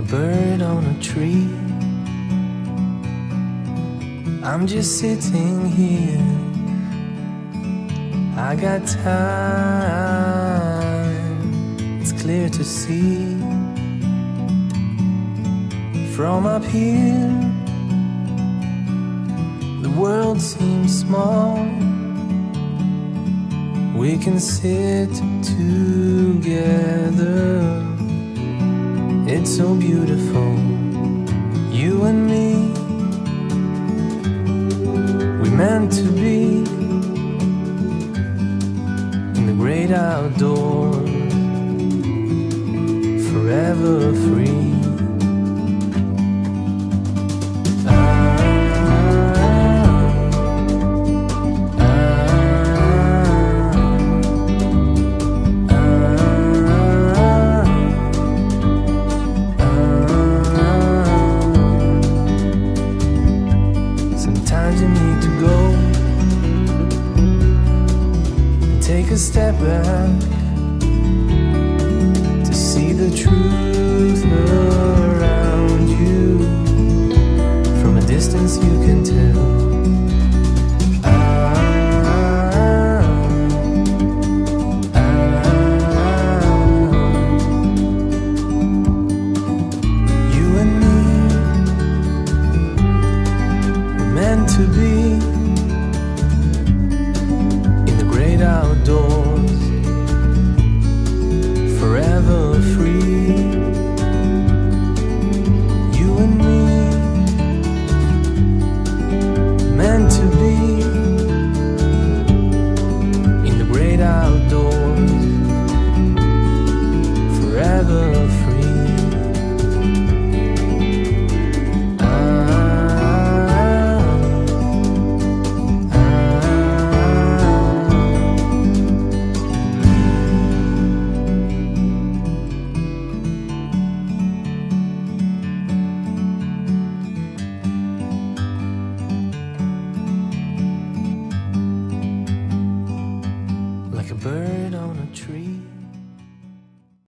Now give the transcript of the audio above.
a bird on a tree. I'm just sitting here, I got time, it's clear to see. From up here, the world seems small. We can sit together, it's so beautiful, you and me. We meant to be in the great outdoors, forever free. Sometimes you need to go and take a step back